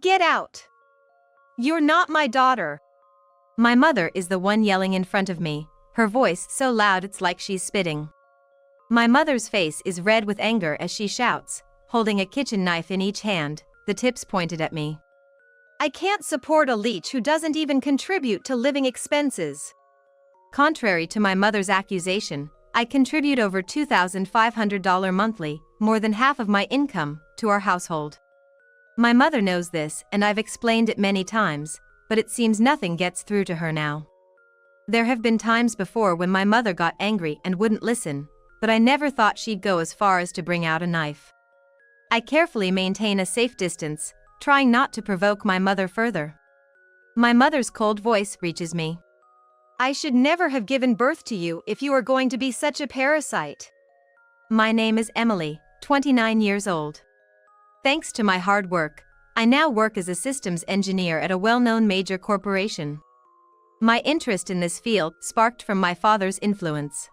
Get out! You're not my daughter! My mother is the one yelling in front of me, her voice so loud it's like she's spitting. My mother's face is red with anger as she shouts, holding a kitchen knife in each hand, the tips pointed at me. I can't support a leech who doesn't even contribute to living expenses. Contrary to my mother's accusation, I contribute over $2,500 monthly, more than half of my income, to our household. My mother knows this, and I've explained it many times, but it seems nothing gets through to her now. There have been times before when my mother got angry and wouldn't listen, but I never thought she'd go as far as to bring out a knife. I carefully maintain a safe distance, trying not to provoke my mother further. My mother's cold voice reaches me. I should never have given birth to you if you are going to be such a parasite. My name is Emily, 29 years old. Thanks to my hard work, I now work as a systems engineer at a well-known major corporation. My interest in this field sparked from my father's influence.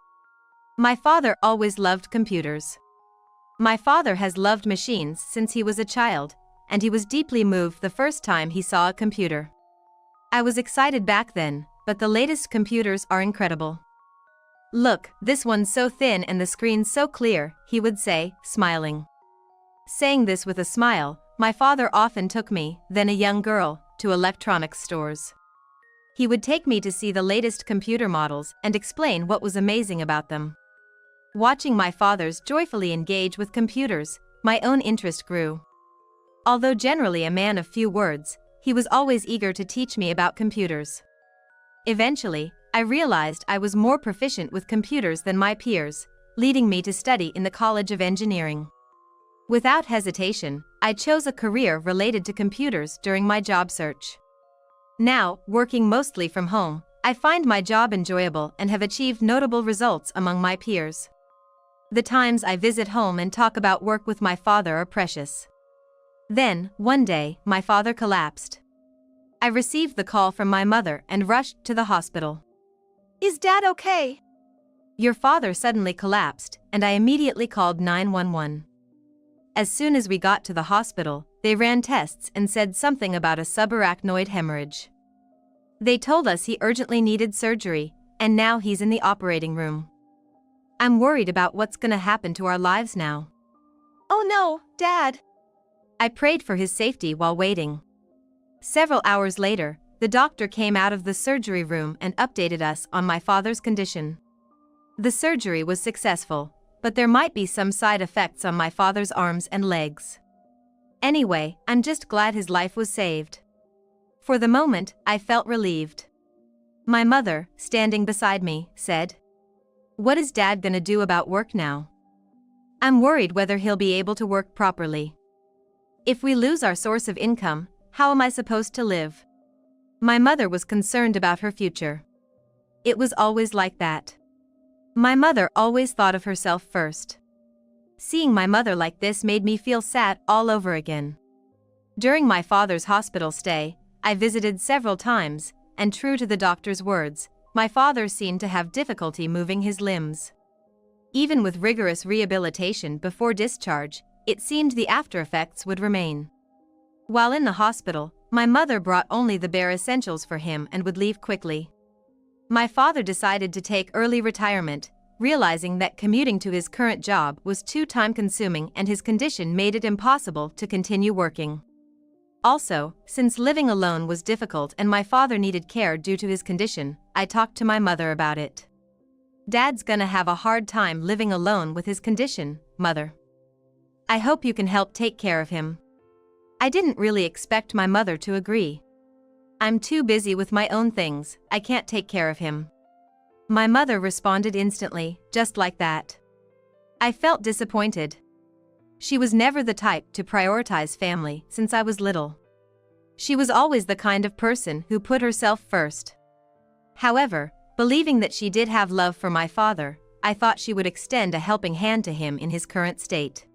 My father always loved computers. My father has loved machines since he was a child, and he was deeply moved the first time he saw a computer. I was excited back then, but the latest computers are incredible. Look, this one's so thin and the screen's so clear, he would say, smiling. Saying this with a smile, my father often took me, then a young girl, to electronics stores. He would take me to see the latest computer models and explain what was amazing about them. Watching my father's joyfully engage with computers, my own interest grew. Although generally a man of few words, he was always eager to teach me about computers. Eventually, I realized I was more proficient with computers than my peers, leading me to study in the College of Engineering. Without hesitation, I chose a career related to computers during my job search. Now, working mostly from home, I find my job enjoyable and have achieved notable results among my peers. The times I visit home and talk about work with my father are precious. Then, one day, my father collapsed. I received the call from my mother and rushed to the hospital. Is Dad okay? Your father suddenly collapsed, and I immediately called 911. As soon as we got to the hospital, they ran tests and said something about a subarachnoid hemorrhage. They told us he urgently needed surgery, and now he's in the operating room. I'm worried about what's gonna happen to our lives now. Oh no, Dad! I prayed for his safety while waiting. Several hours later, the doctor came out of the surgery room and updated us on my father's condition. The surgery was successful, but there might be some side effects on my father's arms and legs. Anyway, I'm just glad his life was saved. For the moment, I felt relieved. My mother, standing beside me, said, "What is Dad gonna do about work now? I'm worried whether he'll be able to work properly. If we lose our source of income, how am I supposed to live?" My mother was concerned about her future. It was always like that. My mother always thought of herself first. Seeing my mother like this made me feel sad all over again. During my father's hospital stay, I visited several times, and true to the doctor's words, my father seemed to have difficulty moving his limbs. Even with rigorous rehabilitation before discharge, it seemed the after-effects would remain. While in the hospital, my mother brought only the bare essentials for him and would leave quickly. My father decided to take early retirement, realizing that commuting to his current job was too time-consuming and his condition made it impossible to continue working. Also, since living alone was difficult and my father needed care due to his condition, I talked to my mother about it. "Dad's gonna have a hard time living alone with his condition, Mother. I hope you can help take care of him." I didn't really expect my mother to agree. "I'm too busy with my own things, I can't take care of him." My mother responded instantly, just like that. I felt disappointed. She was never the type to prioritize family since I was little. She was always the kind of person who put herself first. However, believing that she did have love for my father, I thought she would extend a helping hand to him in his current state.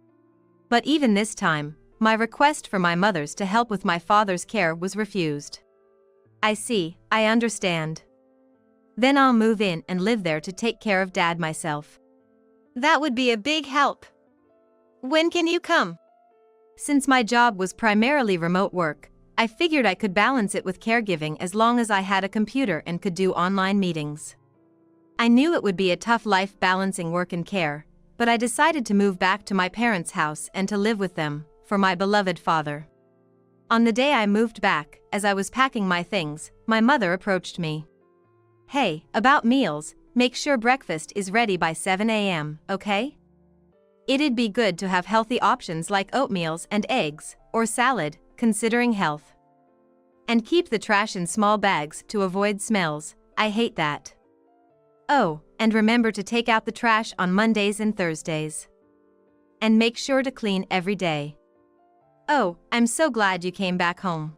But even this time, my request for my mother's to help with my father's care was refused. "I see, I understand. Then I'll move in and live there to take care of Dad myself." "That would be a big help. When can you come?" Since my job was primarily remote work, I figured I could balance it with caregiving as long as I had a computer and could do online meetings. I knew it would be a tough life balancing work and care, but I decided to move back to my parents' house and to live with them, for my beloved father. On the day I moved back, as I was packing my things, my mother approached me. "Hey, about meals, make sure breakfast is ready by 7 a.m., okay? It'd be good to have healthy options like oatmeals and eggs, or salad, considering health. And keep the trash in small bags to avoid smells, I hate that. Oh, and remember to take out the trash on Mondays and Thursdays. And make sure to clean every day. Oh, I'm so glad you came back home."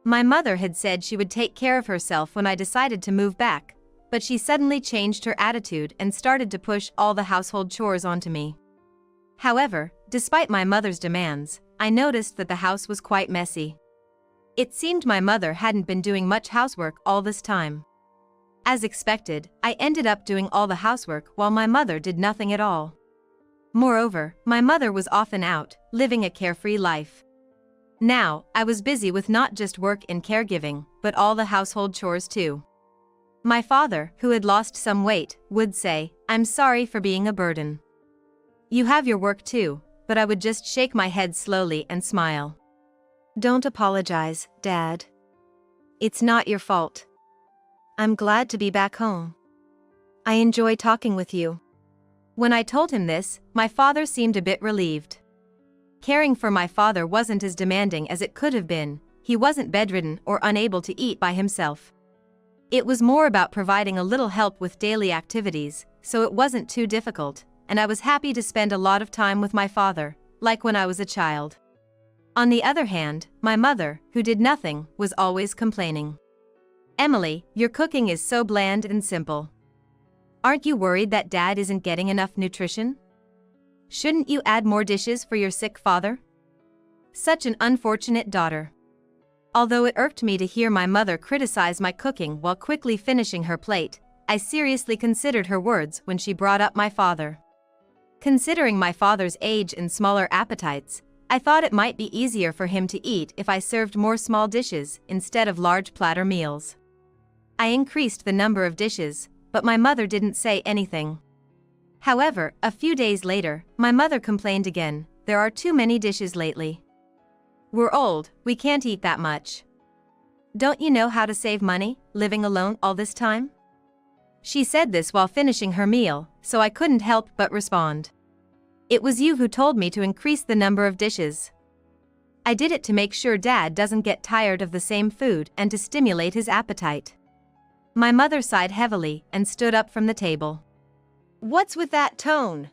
My mother had said she would take care of herself when I decided to move back, but she suddenly changed her attitude and started to push all the household chores onto me. However, despite my mother's demands, I noticed that the house was quite messy. It seemed my mother hadn't been doing much housework all this time. As expected, I ended up doing all the housework while my mother did nothing at all. Moreover, my mother was often out, living a carefree life. Now, I was busy with not just work and caregiving, but all the household chores too. My father, who had lost some weight, would say, "I'm sorry for being a burden. You have your work too," but I would just shake my head slowly and smile. "Don't apologize, Dad. It's not your fault. I'm glad to be back home. I enjoy talking with you." When I told him this, my father seemed a bit relieved. Caring for my father wasn't as demanding as it could have been. He wasn't bedridden or unable to eat by himself. It was more about providing a little help with daily activities, so it wasn't too difficult, and I was happy to spend a lot of time with my father, like when I was a child. On the other hand, my mother, who did nothing, was always complaining. "Emily, your cooking is so bland and simple. Aren't you worried that Dad isn't getting enough nutrition? Shouldn't you add more dishes for your sick father?" Such an unfortunate daughter. Although it irked me to hear my mother criticize my cooking while quickly finishing her plate, I seriously considered her words when she brought up my father. Considering my father's age and smaller appetites, I thought it might be easier for him to eat if I served more small dishes instead of large platter meals. I increased the number of dishes, but my mother didn't say anything. However, a few days later, my mother complained again, "There are too many dishes lately. We're old, we can't eat that much. Don't you know how to save money, living alone all this time?" She said this while finishing her meal, so I couldn't help but respond. "It was you who told me to increase the number of dishes. I did it to make sure Dad doesn't get tired of the same food and to stimulate his appetite." My mother sighed heavily and stood up from the table. "What's with that tone?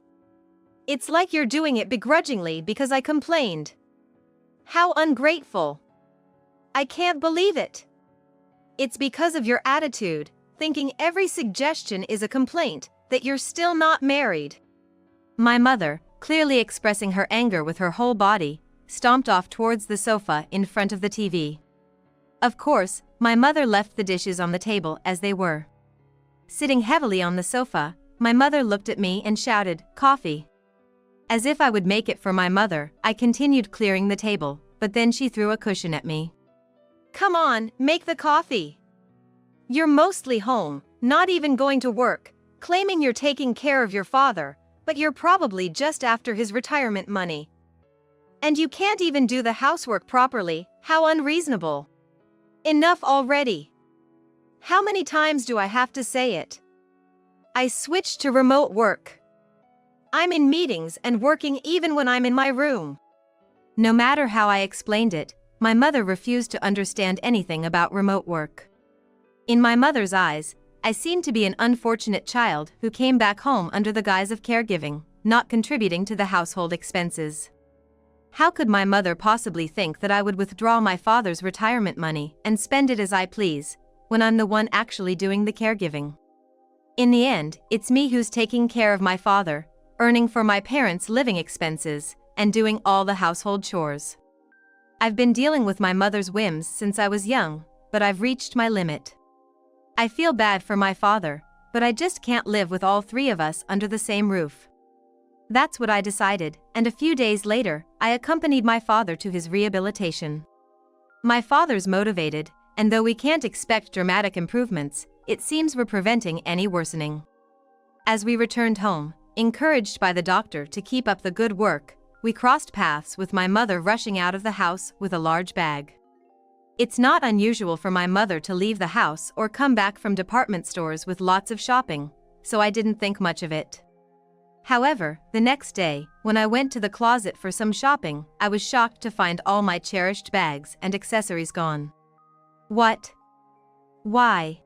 It's like you're doing it begrudgingly because I complained. How ungrateful. I can't believe it. It's because of your attitude, thinking every suggestion is a complaint, that you're still not married." My mother, clearly expressing her anger with her whole body, stomped off towards the sofa in front of the TV. Of course, my mother left the dishes on the table as they were. Sitting heavily on the sofa, my mother looked at me and shouted, "Coffee." As if I would make it for my mother, I continued clearing the table, but then she threw a cushion at me. "Come on, make the coffee. You're mostly home, not even going to work, claiming you're taking care of your father, but you're probably just after his retirement money. And you can't even do the housework properly, how unreasonable. Enough already. How many times do I have to say it? I switched to remote work. I'm in meetings and working even when I'm in my room." No matter how I explained it, my mother refused to understand anything about remote work. In my mother's eyes, I seemed to be an unfortunate child who came back home under the guise of caregiving, not contributing to the household expenses. How could my mother possibly think that I would withdraw my father's retirement money and spend it as I please, when I'm the one actually doing the caregiving? In the end, it's me who's taking care of my father, earning for my parents' living expenses, and doing all the household chores. I've been dealing with my mother's whims since I was young, but I've reached my limit. I feel bad for my father, but I just can't live with all three of us under the same roof. That's what I decided, and a few days later, I accompanied my father to his rehabilitation. My father's motivated, and though we can't expect dramatic improvements, it seems we're preventing any worsening. As we returned home, encouraged by the doctor to keep up the good work, we crossed paths with my mother rushing out of the house with a large bag. It's not unusual for my mother to leave the house or come back from department stores with lots of shopping, so I didn't think much of it. However, the next day, when I went to the closet for some shopping, I was shocked to find all my cherished bags and accessories gone. What? Why?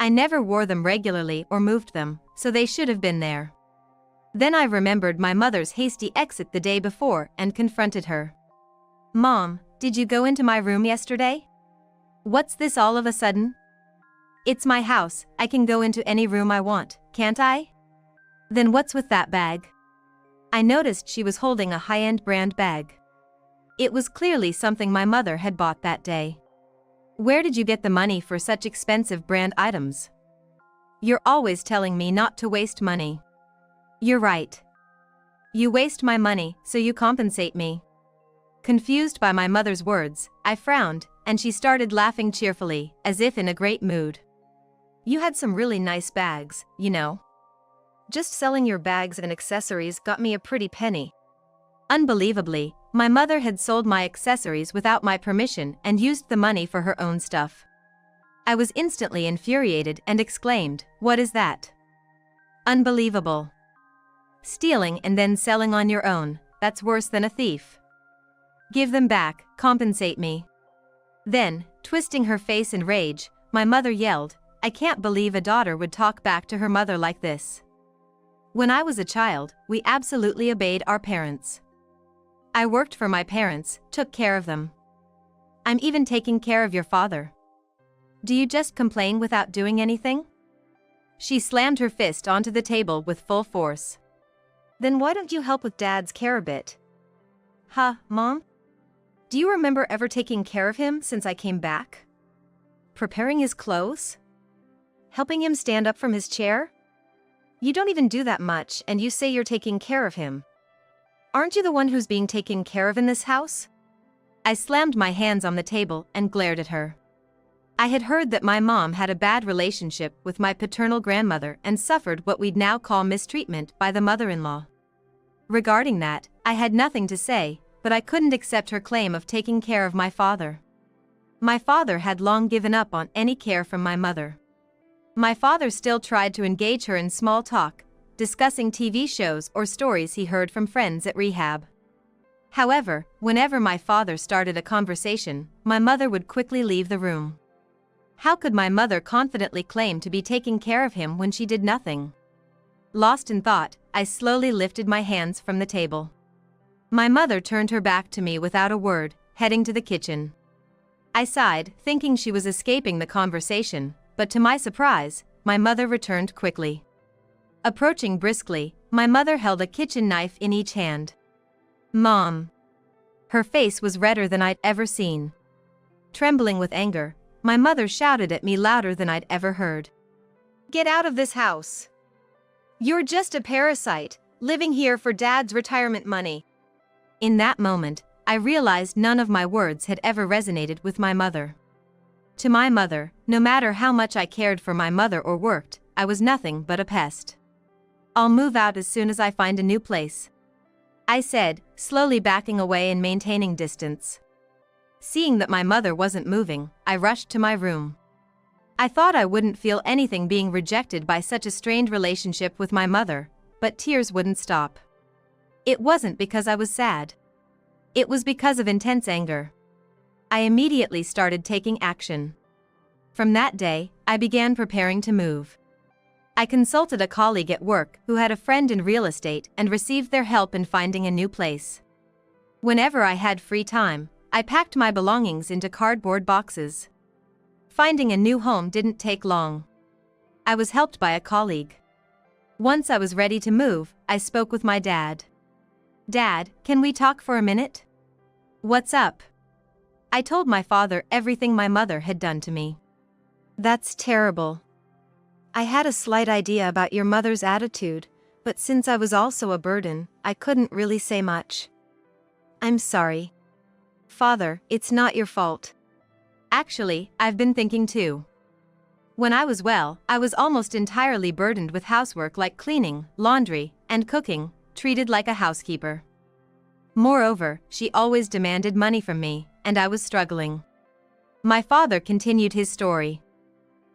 I never wore them regularly or moved them, so they should have been there. Then I remembered my mother's hasty exit the day before and confronted her. "Mom, did you go into my room yesterday? What's this all of a sudden?" "It's my house, I can go into any room I want, can't I?" "Then what's with that bag?" I noticed she was holding a high-end brand bag. It was clearly something my mother had bought that day. "Where did you get the money for such expensive brand items?" "You're always telling me not to waste money." "You're right. You waste my money, so you compensate me." Confused by my mother's words, I frowned, and she started laughing cheerfully, as if in a great mood. "You had some really nice bags, you know. Just selling your bags and accessories got me a pretty penny." Unbelievably, my mother had sold my accessories without my permission and used the money for her own stuff. I was instantly infuriated and exclaimed, "What is that? Unbelievable. Stealing and then selling on your own, that's worse than a thief. Give them back, compensate me." Then, twisting her face in rage, my mother yelled, "I can't believe a daughter would talk back to her mother like this. When I was a child, we absolutely obeyed our parents. I worked for my parents, took care of them. I'm even taking care of your father. Do you just complain without doing anything?" She slammed her fist onto the table with full force. "Then why don't you help with Dad's care a bit?" "Huh, Mom? Do you remember ever taking care of him since I came back? Preparing his clothes? Helping him stand up from his chair? You don't even do that much, and you say you're taking care of him. Aren't you the one who's being taken care of in this house?" I slammed my hands on the table and glared at her. I had heard that my mom had a bad relationship with my paternal grandmother and suffered what we'd now call mistreatment by the mother-in-law. Regarding that, I had nothing to say, but I couldn't accept her claim of taking care of my father. My father had long given up on any care from my mother. My father still tried to engage her in small talk, discussing TV shows or stories he heard from friends at rehab. However, whenever my father started a conversation, my mother would quickly leave the room. How could my mother confidently claim to be taking care of him when she did nothing? Lost in thought, I slowly lifted my hands from the table. My mother turned her back to me without a word, heading to the kitchen. I sighed, thinking she was escaping the conversation, but to my surprise, my mother returned quickly. Approaching briskly, my mother held a kitchen knife in each hand. "Mom." Her face was redder than I'd ever seen. Trembling with anger, my mother shouted at me louder than I'd ever heard. "Get out of this house. You're just a parasite, living here for Dad's retirement money." In that moment, I realized none of my words had ever resonated with my mother. To my mother, no matter how much I cared for my mother or worked, I was nothing but a pest. "I'll move out as soon as I find a new place," I said, slowly backing away and maintaining distance. Seeing that my mother wasn't moving, I rushed to my room. I thought I wouldn't feel anything being rejected by such a strained relationship with my mother, but tears wouldn't stop. It wasn't because I was sad. It was because of intense anger. I immediately started taking action. From that day, I began preparing to move. I consulted a colleague at work who had a friend in real estate and received their help in finding a new place. Whenever I had free time, I packed my belongings into cardboard boxes. Finding a new home didn't take long. I was helped by a colleague. Once I was ready to move, I spoke with my dad. "Dad, can we talk for a minute?" "What's up?" I told my father everything my mother had done to me. "That's terrible. I had a slight idea about your mother's attitude, but since I was also a burden, I couldn't really say much. I'm sorry." Father, it's not your fault. Actually, I've been thinking too. When I was well, I was almost entirely burdened with housework like cleaning, laundry, and cooking, treated like a housekeeper. Moreover, she always demanded money from me, and I was struggling. My father continued his story.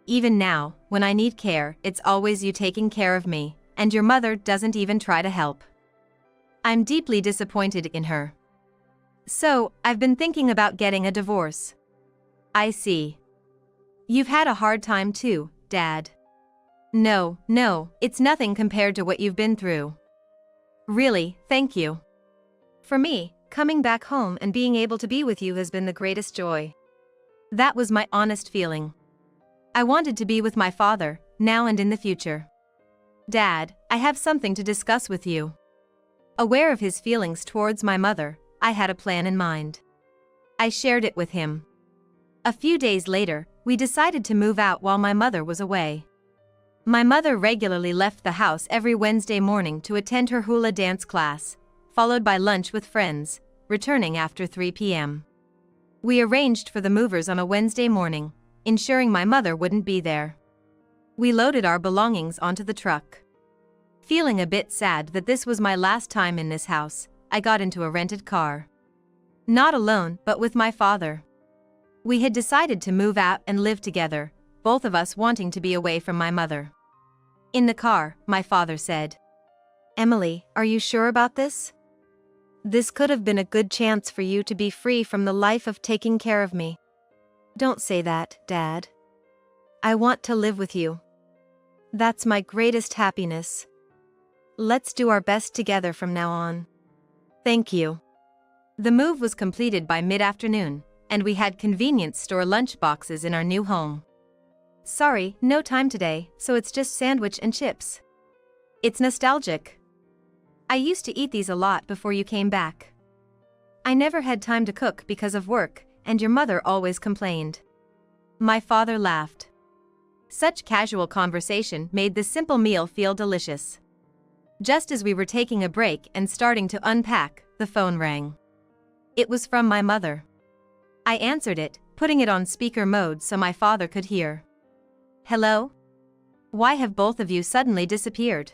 Even now, when I need care, it's always you taking care of me, and your mother doesn't even try to help. I'm deeply disappointed in her. So, I've been thinking about getting a divorce. I see. You've had a hard time too, Dad. No, it's nothing compared to what you've been through. Really, thank you. For me, coming back home and being able to be with you has been the greatest joy. That was my honest feeling. I wanted to be with my father, now and in the future. Dad, I have something to discuss with you. Aware of his feelings towards my mother, I had a plan in mind. I shared it with him. A few days later, we decided to move out while my mother was away. My mother regularly left the house every Wednesday morning to attend her hula dance class, followed by lunch with friends, returning after 3 p.m. We arranged for the movers on a Wednesday morning, ensuring my mother wouldn't be there. We loaded our belongings onto the truck. Feeling a bit sad that this was my last time in this house, I got into a rented car. Not alone, but with my father. We had decided to move out and live together, both of us wanting to be away from my mother. In the car, my father said, "Emily, are you sure about this? This could have been a good chance for you to be free from the life of taking care of me." "Don't say that, Dad. I want to live with you. That's my greatest happiness. Let's do our best together from now on." "Thank you." The move was completed by mid-afternoon, and we had convenience store lunch boxes in our new home. "Sorry, no time today, so it's just sandwich and chips. It's nostalgic. I used to eat these a lot before you came back. I never had time to cook because of work, and your mother always complained." My father laughed. Such casual conversation made this simple meal feel delicious. Just as we were taking a break and starting to unpack, the phone rang. It was from my mother. I answered it, putting it on speaker mode so my father could hear. "Hello? Why have both of you suddenly disappeared?"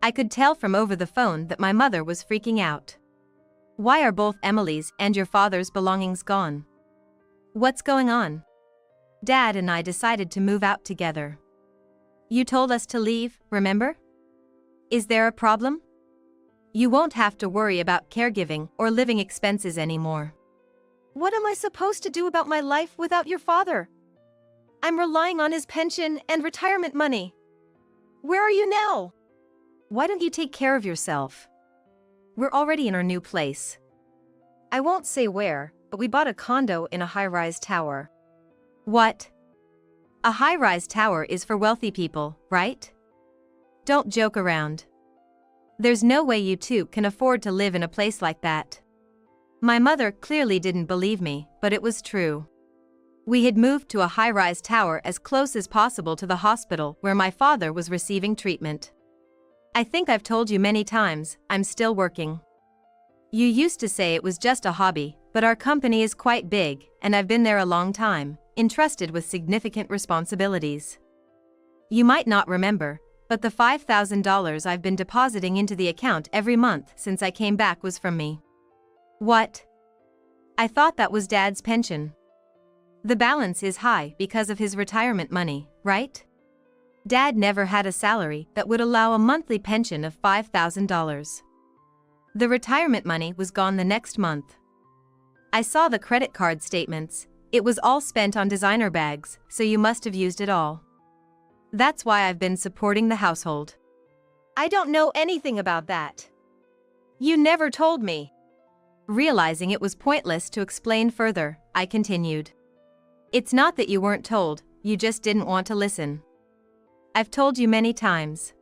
I could tell from over the phone that my mother was freaking out. "Why are both Emily's and your father's belongings gone? What's going on?" "Dad and I decided to move out together. You told us to leave, remember? Is there a problem? You won't have to worry about caregiving or living expenses anymore." "What am I supposed to do about my life without your father? I'm relying on his pension and retirement money. Where are you now? Why don't you take care of yourself? We're already in our new place. I won't say where, but we bought a condo in a high-rise tower." "What? A high-rise tower is for wealthy people, right? Don't joke around. There's no way you two can afford to live in a place like that." My mother clearly didn't believe me, but it was true. We had moved to a high-rise tower as close as possible to the hospital where my father was receiving treatment. "I think I've told you many times, I'm still working. You used to say it was just a hobby, but our company is quite big, and I've been there a long time, entrusted with significant responsibilities. You might not remember, but the $5,000 I've been depositing into the account every month since I came back was from me." "What? I thought that was Dad's pension. The balance is high because of his retirement money, right? Dad never had a salary that would allow a monthly pension of $5,000. The retirement money was gone the next month. I saw the credit card statements. It was all spent on designer bags, so you must have used it all. That's why I've been supporting the household." "I don't know anything about that. You never told me." Realizing it was pointless to explain further, I continued. "It's not that you weren't told, you just didn't want to listen. I've told you many times.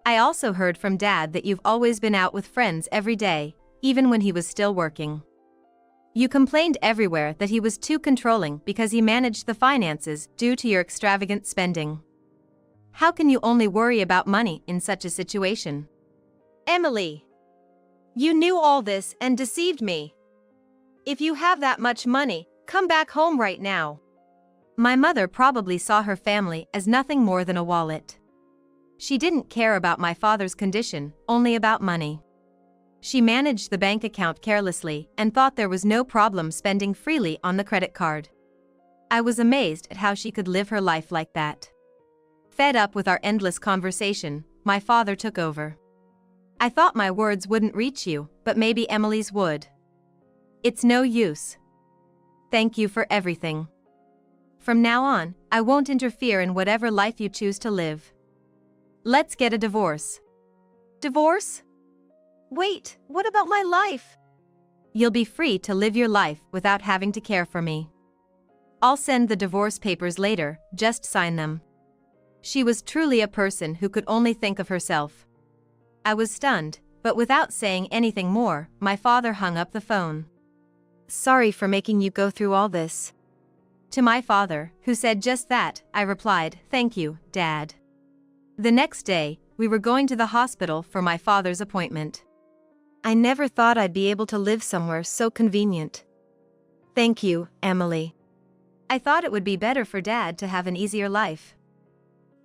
I also heard from Dad that you've always been out with friends every day, even when he was still working. You complained everywhere that he was too controlling because he managed the finances due to your extravagant spending. How can you only worry about money in such a situation?" "Emily, you knew all this and deceived me. If you have that much money, come back home right now. My mother probably saw her family as nothing more than a wallet. She didn't care about my father's condition, only about money. She managed the bank account carelessly and thought there was no problem spending freely on the credit card. I was amazed at how she could live her life like that. Fed up with our endless conversation, my father took over. I thought my words wouldn't reach you, but maybe Emily's would. It's no use. Thank you for everything. From now on, I won't interfere in whatever life you choose to live. Let's get a divorce. Divorce? Wait, what about my life? You'll be free to live your life without having to care for me. I'll send the divorce papers later, just sign them. She was truly a person who could only think of herself. I was stunned, but without saying anything more, my father hung up the phone. Sorry for making you go through all this. To my father, who said just that, I replied, Thank you, Dad. The next day, we were going to the hospital for my father's appointment. I never thought I'd be able to live somewhere so convenient. Thank you, Emily. I thought it would be better for Dad to have an easier life.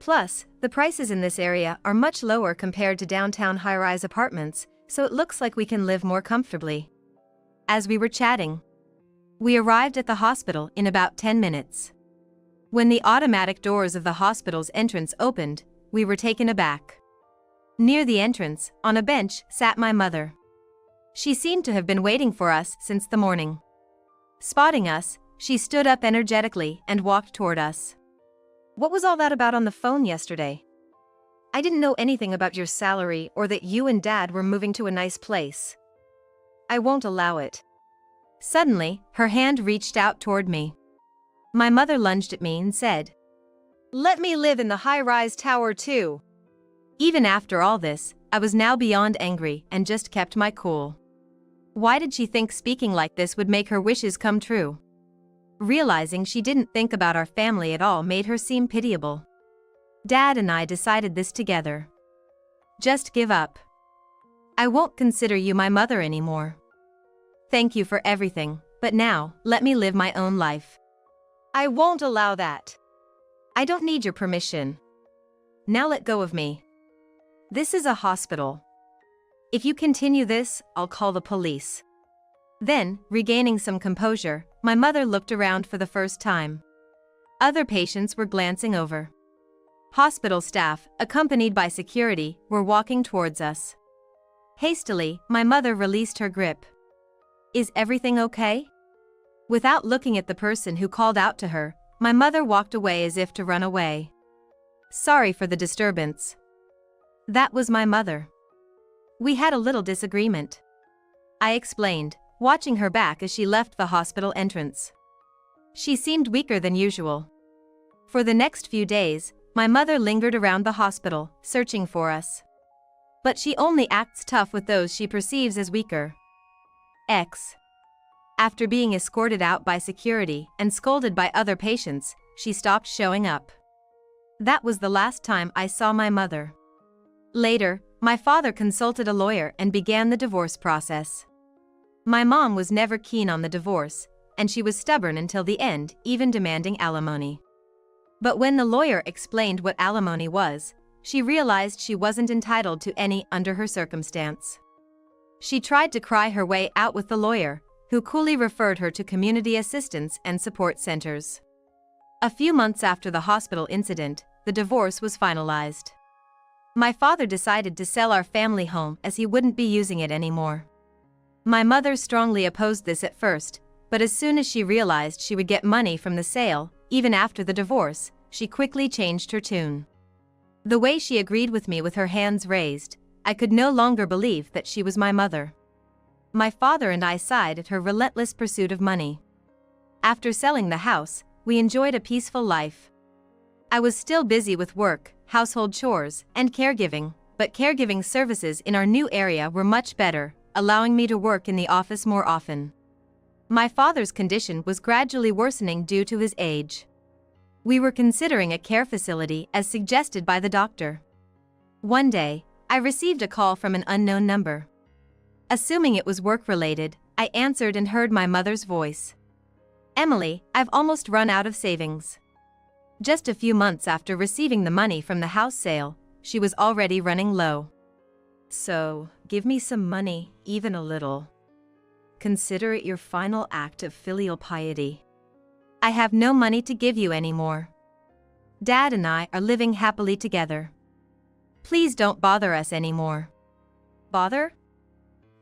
Plus, the prices in this area are much lower compared to downtown high-rise apartments, so it looks like we can live more comfortably. As we were chatting, we arrived at the hospital in about 10 minutes. When the automatic doors of the hospital's entrance opened, we were taken aback. Near the entrance, on a bench, sat my mother. She seemed to have been waiting for us since the morning. Spotting us, she stood up energetically and walked toward us. What was all that about on the phone yesterday? I didn't know anything about your salary or that you and Dad were moving to a nice place. I won't allow it. Suddenly, her hand reached out toward me. My mother lunged at me and said, Let me live in the high-rise tower too. Even after all this, I was now beyond angry and just kept my cool. Why did she think speaking like this would make her wishes come true? Realizing she didn't think about our family at all made her seem pitiable. Dad and I decided this together. Just give up. I won't consider you my mother anymore. Thank you for everything, but now, let me live my own life. I won't allow that. I don't need your permission. Now let go of me. This is a hospital. If you continue this, I'll call the police. Then, regaining some composure, my mother looked around for the first time. Other patients were glancing over. Hospital staff, accompanied by security, were walking towards us. Hastily, my mother released her grip. Is everything okay? Without looking at the person who called out to her, my mother walked away as if to run away. Sorry for the disturbance. That was my mother. We had a little disagreement. I explained, watching her back as she left the hospital entrance. She seemed weaker than usual. For the next few days, my mother lingered around the hospital, searching for us. But she only acts tough with those she perceives as weaker. After being escorted out by security and scolded by other patients, she stopped showing up. That was the last time I saw my mother. Later, my father consulted a lawyer and began the divorce process. My mom was never keen on the divorce, and she was stubborn until the end, even demanding alimony. But when the lawyer explained what alimony was, she realized she wasn't entitled to any under her circumstance. She tried to cry her way out with the lawyer, who coolly referred her to community assistance and support centers. A few months after the hospital incident, the divorce was finalized. My father decided to sell our family home as he wouldn't be using it anymore. My mother strongly opposed this at first, but as soon as she realized she would get money from the sale, even after the divorce, she quickly changed her tune. The way she agreed with me with her hands raised, I could no longer believe that she was my mother. My father and I sighed at her relentless pursuit of money. After selling the house, we enjoyed a peaceful life. I was still busy with work, household chores, and caregiving, but caregiving services in our new area were much better, allowing me to work in the office more often. My father's condition was gradually worsening due to his age. We were considering a care facility as suggested by the doctor. One day, I received a call from an unknown number. Assuming it was work-related, I answered and heard my mother's voice. Emily, I've almost run out of savings. Just a few months after receiving the money from the house sale, she was already running low. So, give me some money, even a little. Consider it your final act of filial piety. I have no money to give you anymore. Dad and I are living happily together. Please don't bother us anymore. Bother?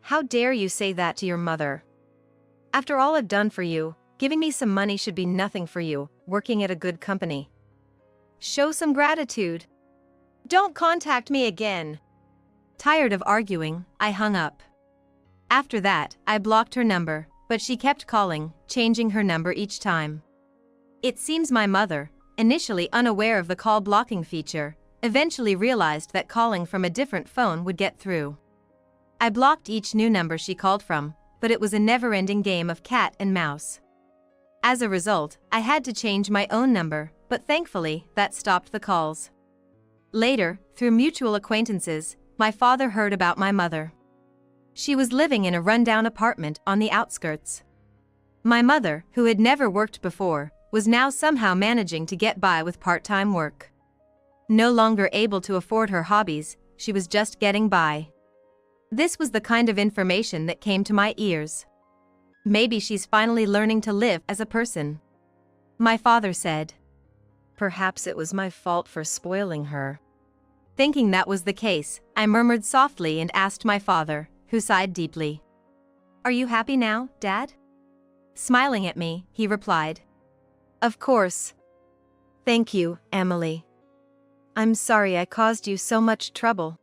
How dare you say that to your mother? After all I've done for you, giving me some money should be nothing for you, working at a good company. Show some gratitude. Don't contact me again. Tired of arguing, I hung up. After that, I blocked her number, but she kept calling, changing her number each time. It seems my mother, initially unaware of the call blocking feature, eventually realized that calling from a different phone would get through. I blocked each new number she called from, but it was a never-ending game of cat and mouse. As a result, I had to change my own number, but thankfully, that stopped the calls. Later, through mutual acquaintances, my father heard about my mother. She was living in a rundown apartment on the outskirts. My mother, who had never worked before, was now somehow managing to get by with part-time work. No longer able to afford her hobbies, she was just getting by. This was the kind of information that came to my ears. Maybe she's finally learning to live as a person. My father said. Perhaps it was my fault for spoiling her. Thinking that was the case, I murmured softly and asked my father, who sighed deeply. Are you happy now, Dad? Smiling at me, he replied. Of course. Thank you, Emily. I'm sorry I caused you so much trouble.